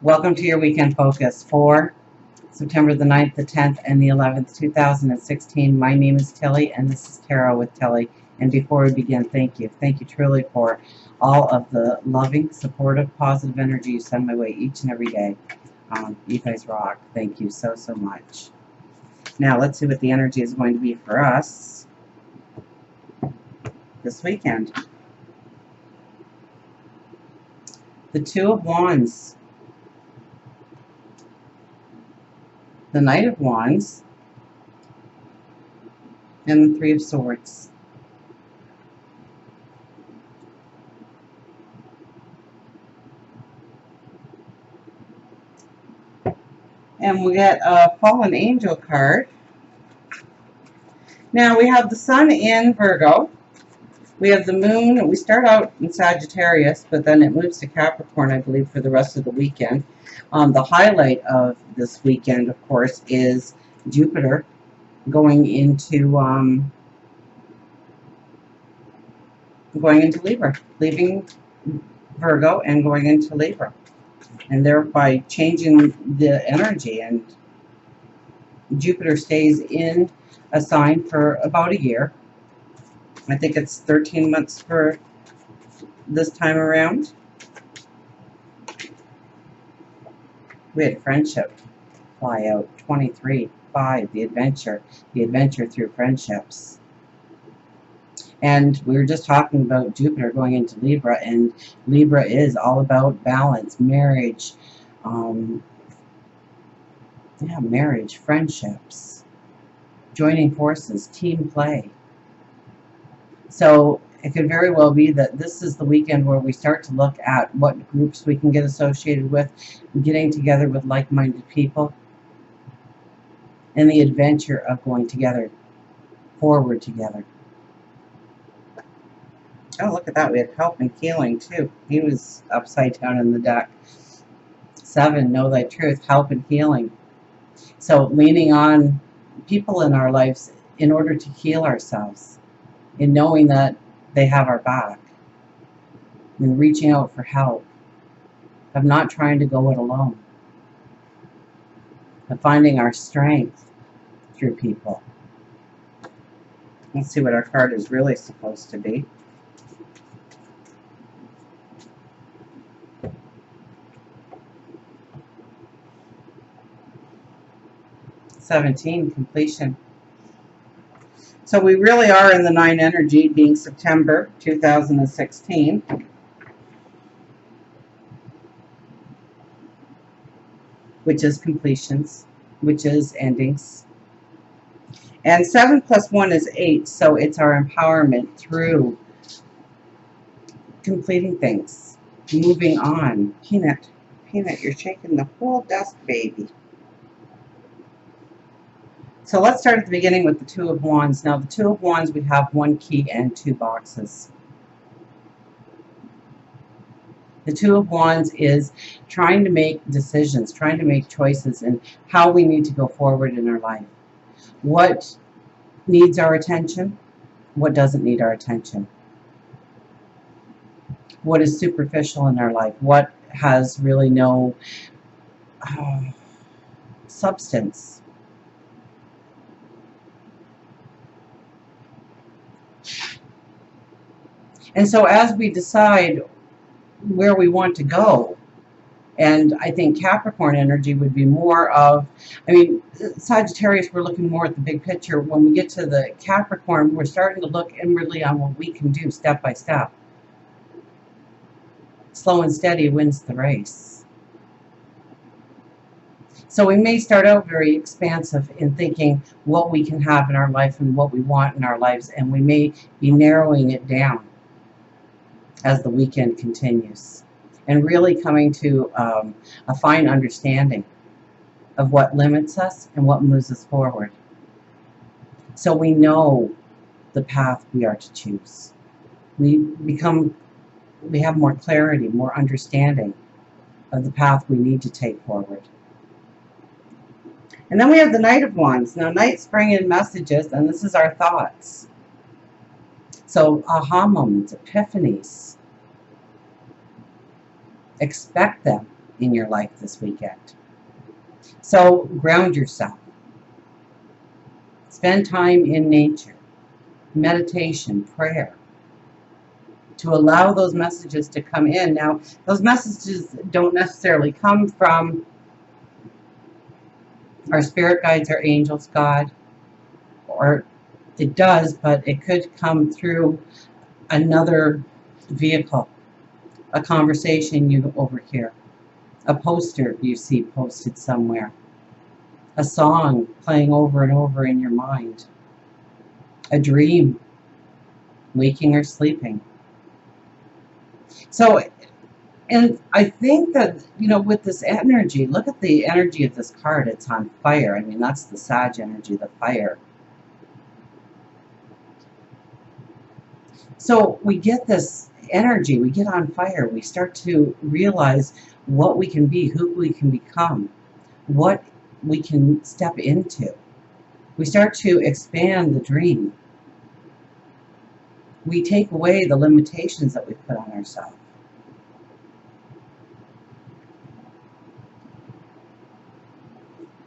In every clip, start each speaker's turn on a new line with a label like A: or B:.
A: Welcome to your weekend focus for September the 9th, the 10th, and the 11th, 2016. My name is Tilly, and this is Tarot with Tilly. And before we begin, thank you. Thank you truly for all of the loving, supportive, positive energy you send my way each and every day. You guys rock. Thank you so, so much. Now, let's see what the energy is going to be for us this weekend. The Two of Wands. The Knight of Wands, and the Three of Swords. And we get a Fallen Angel card. Now we have the Sun in Virgo. We have the Moon. We start out in Sagittarius, but then it moves to Capricorn, I believe, for the rest of the weekend. The highlight of this weekend, of course, is Jupiter going into Libra, leaving Virgo and going into Libra, and thereby changing the energy. And Jupiter stays in a sign for about a year. I think it's 13 months for this time around. We had friendship fly out, 23/5, the adventure through friendships. And we were just talking about Jupiter going into Libra, and Libra is all about balance, marriage, marriage, friendships, joining forces, team play. So it could very well be that this is the weekend where we start to look at what groups we can get associated with, getting together with like-minded people, and the adventure of going together, forward together. Oh, look at that. We had help and healing, too. He was upside down in the deck. 7, know thy truth, help and healing. So leaning on people in our lives in order to heal ourselves, in knowing that they have our back, and reaching out for help, of not trying to go it alone, of finding our strength through people. Let's see what our card is really supposed to be. Completion. So we really are in the 9 energy, being September 2016. Which is completions, which is endings. And 7 plus 1 is 8, so it's our empowerment through completing things, moving on. Peanut, you're shaking the whole desk, baby. So let's start at the beginning with the Two of Wands. Now, the Two of Wands, we have 1 key and 2 boxes. The Two of Wands is trying to make decisions, trying to make choices in how we need to go forward in our life. What needs our attention? What doesn't need our attention? What is superficial in our life? What has really no substance? And so as we decide where we want to go, and I think Capricorn energy would be more of, Sagittarius, we're looking more at the big picture. When we get to the Capricorn, we're starting to look inwardly on what we can do step by step. Slow and steady wins the race. So we may start out very expansive in thinking what we can have in our life and what we want in our lives, and we may be narrowing it down as the weekend continues, and really coming to a fine understanding of what limits us and what moves us forward. So we know the path we are to choose. We have more clarity, more understanding of the path we need to take forward. And then we have the Knight of Wands. Now, Knights bring in messages, and this is our thoughts. So, aha moments, epiphanies. Expect them. in your life this weekend. So ground yourself. Spend time in nature, meditation, prayer, to allow those messages to come in. Now, those messages don't necessarily come from our spirit guides, our angels, God, or it does, but it could come through another vehicle, a conversation you overhear, a poster you see posted somewhere, a song playing over and over in your mind, a dream, waking or sleeping. So, and I think that, you know, with this energy, look at the energy of this card. It's on fire. I mean, that's the Sag energy, the fire. So we get this energy, we get on fire, we start to realize what we can be, who we can become, what we can step into. We start to expand the dream. We take away the limitations that we put on ourselves.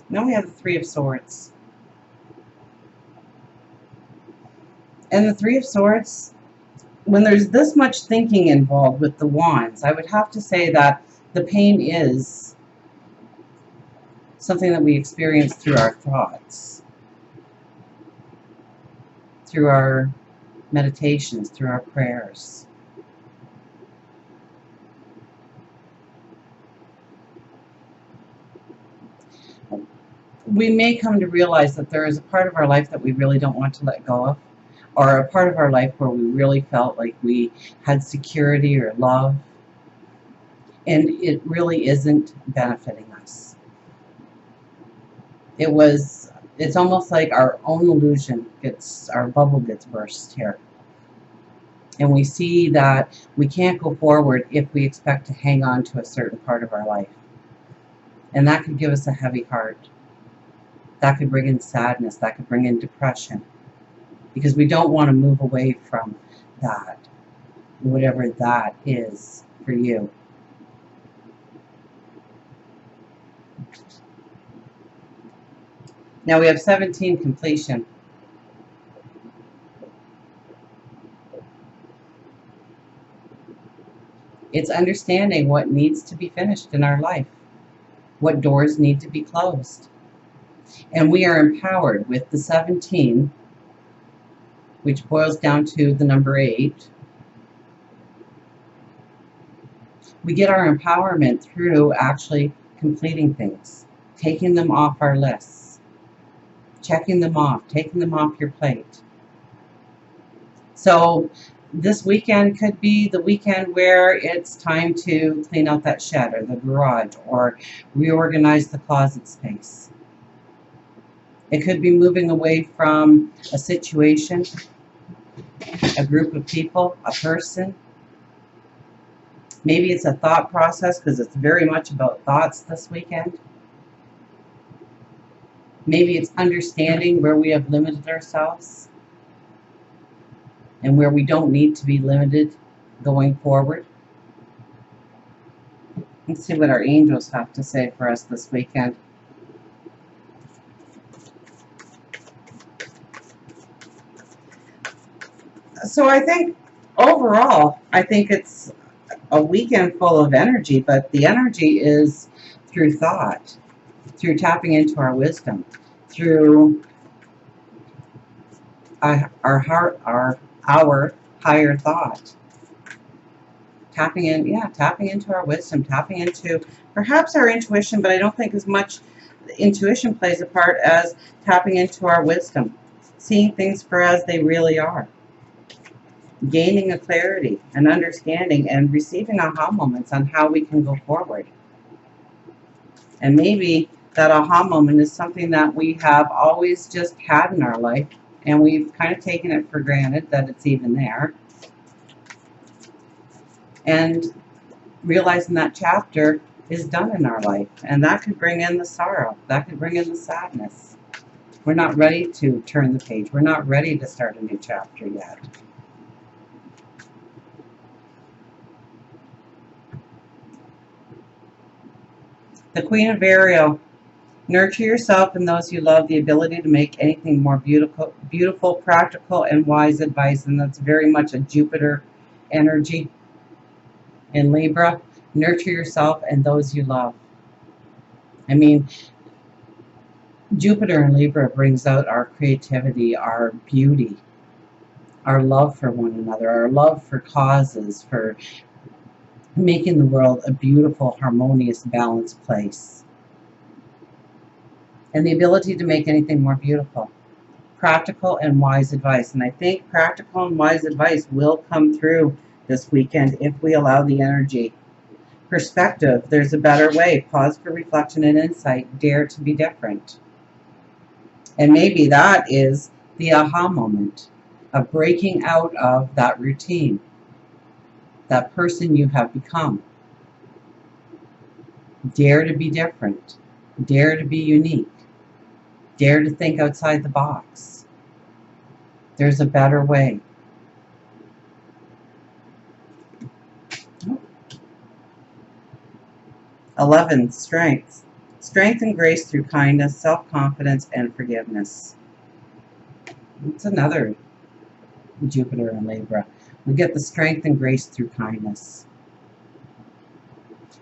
A: Now we have the Three of Swords. And the Three of Swords, when there's this much thinking involved with the wands, I would have to say that the pain is something that we experience through our thoughts, through our meditations, through our prayers. We may come to realize that there is a part of our life that we really don't want to let go of, or a part of our life where we really felt like we had security or love, and it really isn't benefiting us. It's almost like our own illusion our bubble gets burst here. And we see that we can't go forward if we expect to hang on to a certain part of our life. And that could give us a heavy heart. That could bring in sadness. That could bring in depression. Because we don't want to move away from that, whatever that is for you. Now we have 17, completion. It's understanding what needs to be finished in our life, what doors need to be closed. And we are empowered with the 17, which boils down to the number 8. We get our empowerment through actually completing things, taking them off our lists, checking them off, taking them off your plate. So this weekend could be the weekend where it's time to clean out that shed or the garage or reorganize the closet space. It could be moving away from a situation, a group of people, a person. Maybe it's a thought process because it's very much about thoughts this weekend. Maybe it's understanding where we have limited ourselves and where we don't need to be limited going forward. Let's see what our angels have to say for us this weekend. So I think overall, I think it's a weekend full of energy, but the energy is through thought, through tapping into our wisdom, through our heart, our higher thought. Tapping into our wisdom, tapping into perhaps our intuition, but I don't think as much intuition plays a part as tapping into our wisdom, seeing things for as they really are, gaining a clarity, an understanding, and receiving aha moments on how we can go forward. And maybe that aha moment is something that we have always just had in our life, and we've kind of taken it for granted that it's even there. And realizing that chapter is done in our life, and that could bring in the sorrow, that could bring in the sadness. We're not ready to turn the page. We're not ready to start a new chapter yet. The Queen of Ariel. Nurture yourself and those you love, the ability to make anything more beautiful, practical, and wise advice. And that's very much a Jupiter energy in Libra. Nurture yourself and those you love. I mean, Jupiter in Libra brings out our creativity, our beauty, our love for one another, our love for causes, for making the world a beautiful, harmonious, balanced place. And the ability to make anything more beautiful. Practical and wise advice. And I think practical and wise advice will come through this weekend if we allow the energy. Perspective. There's a better way. Pause for reflection and insight. Dare to be different. And maybe that is the aha moment of breaking out of that routine, that person you have become. Dare to be different. Dare to be unique. Dare to think outside the box. There's a better way. 11, strength. Strength and grace through kindness, self-confidence, and forgiveness. It's another Jupiter in Libra. We get the strength and grace through kindness.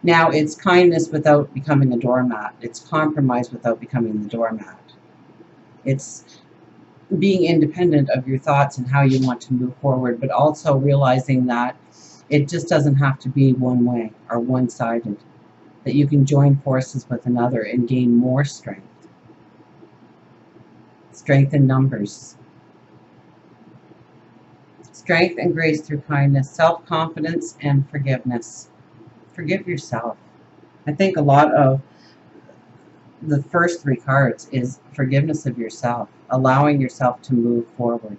A: Now, it's kindness without becoming a doormat. It's compromise without becoming the doormat. It's being independent of your thoughts and how you want to move forward, but also realizing that it just doesn't have to be one way or one-sided, that you can join forces with another and gain more strength. Strength in numbers. Strength and grace through kindness, self-confidence, and forgiveness. Forgive yourself. I think a lot of the first 3 cards is forgiveness of yourself, allowing yourself to move forward,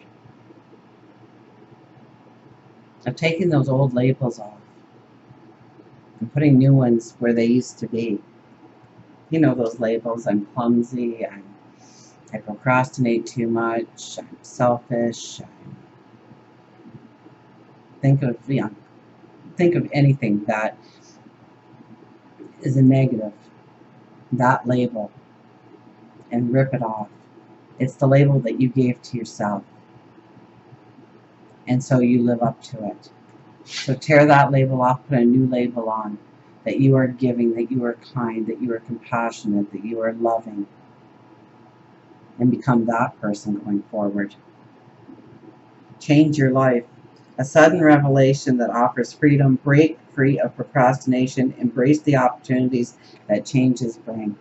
A: of taking those old labels off and putting new ones where they used to be. You know those labels: I'm clumsy, I procrastinate too much, I'm selfish. Think of anything that is a negative, that label, and rip it off. It's the label that you gave to yourself, and so you live up to it. So tear that label off, put a new label on, that you are giving, that you are kind, that you are compassionate, that you are loving, and become that person going forward. Change your life. A sudden revelation that offers freedom. Break free of procrastination. Embrace the opportunities that changes bring.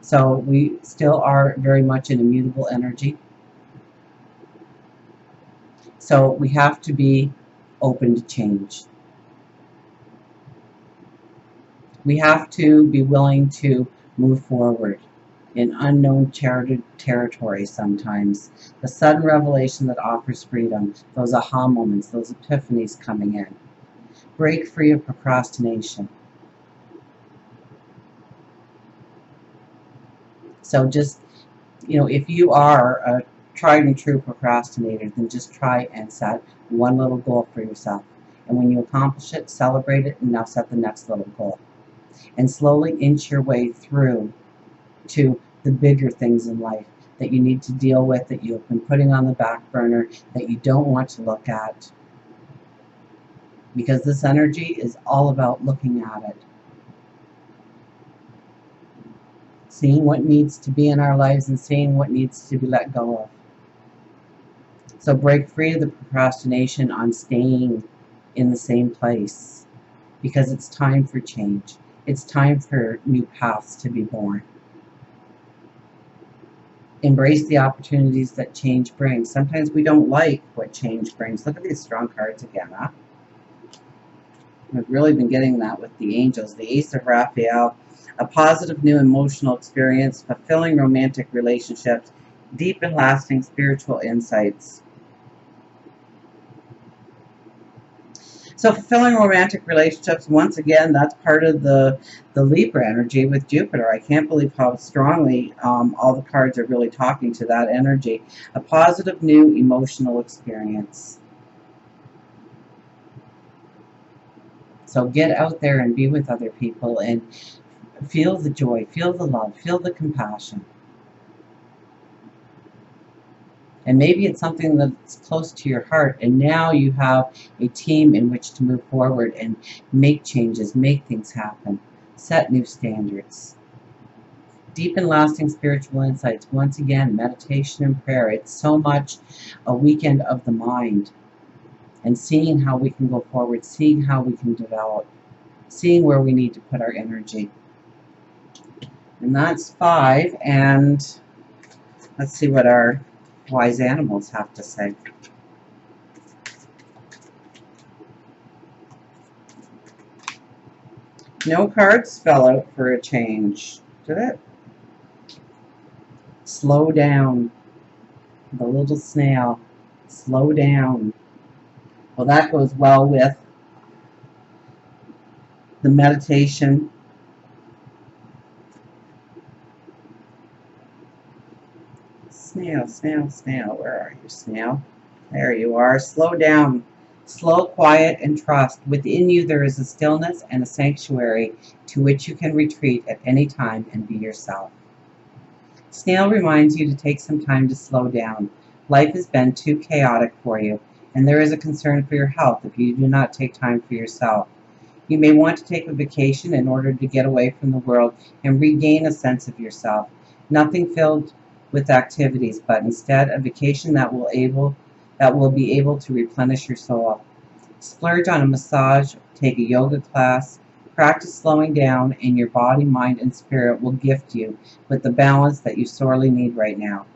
A: So we still are very much in immutable energy. So we have to be open to change. We have to be willing to move forward in unknown territory sometimes. The sudden revelation that offers freedom, those aha moments, those epiphanies coming in. Break free of procrastination. So just, if you are a tried and true procrastinator, then just try and set one little goal for yourself. And when you accomplish it, celebrate it, and now set the next little goal. And slowly inch your way through to the bigger things in life that you need to deal with, that you have been putting on the back burner, that you don't want to look at. Because this energy is all about looking at it. Seeing what needs to be in our lives and seeing what needs to be let go of. So break free of the procrastination on staying in the same place, because it's time for change. It's time for new paths to be born. Embrace the opportunities that change brings. Sometimes we don't like what change brings. Look at these strong cards again, huh? I've really been getting that with the angels. The Ace of Raphael, a positive new emotional experience, fulfilling romantic relationships, deep and lasting spiritual insights. So fulfilling romantic relationships, once again, that's part of the Libra energy with Jupiter. I can't believe how strongly all the cards are really talking to that energy. A positive new emotional experience. So get out there and be with other people and Feel the joy, feel the love, feel the compassion. And maybe it's something that's close to your heart, and now you have a team in which to move forward and make changes, make things happen, set new standards. Deep and lasting spiritual insights. Once again, meditation and prayer. It's so much a weekend of the mind, and seeing how we can go forward, seeing how we can develop, seeing where we need to put our energy. And that's 5, and let's see what our wise animals have to say. No cards fell out for a change, did it? Slow down. The little snail. Slow down. Well, that goes well with the meditation. Snail, snail, snail. Where are you, snail? There you are. Slow down. Slow, quiet, and trust. Within you there is a stillness and a sanctuary to which you can retreat at any time and be yourself. Snail reminds you to take some time to slow down. Life has been too chaotic for you, and there is a concern for your health if you do not take time for yourself. You may want to take a vacation in order to get away from the world and regain a sense of yourself. Nothing filled with activities, but instead a vacation that will be able to replenish your soul. Splurge on a massage, take a yoga class, practice slowing down, and your body, mind, and spirit will gift you with the balance that you sorely need right now.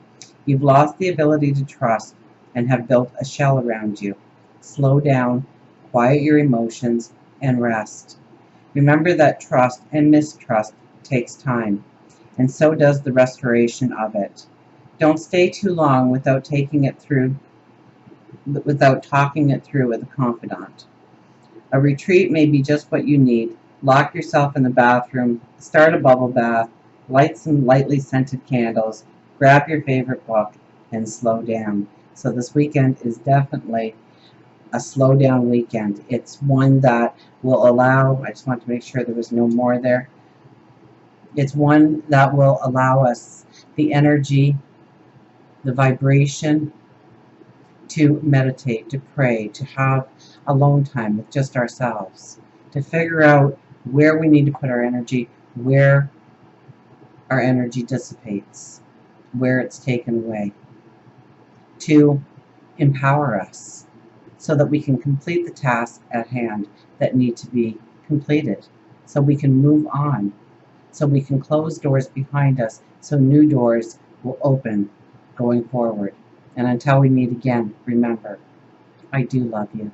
A: You've lost the ability to trust and have built a shell around you. Slow down, quiet your emotions, and rest. Remember that trust and mistrust takes time, and so does the restoration of it. Don't stay too long without talking it through with a confidant. A retreat may be just what you need. Lock yourself in the bathroom, start a bubble bath, light some lightly scented candles, grab your favorite book, and slow down. So this weekend is definitely a slow down weekend. It's one that will allow, I just want to make sure there was no more there. It's one that will allow us the energy, the vibration to meditate, to pray, to have alone time with just ourselves, to figure out where we need to put our energy, where our energy dissipates, where it's taken away, to empower us so that we can complete the tasks at hand that need to be completed, so we can move on, so we can close doors behind us, so new doors will open going forward. And until we meet again, remember, I do love you.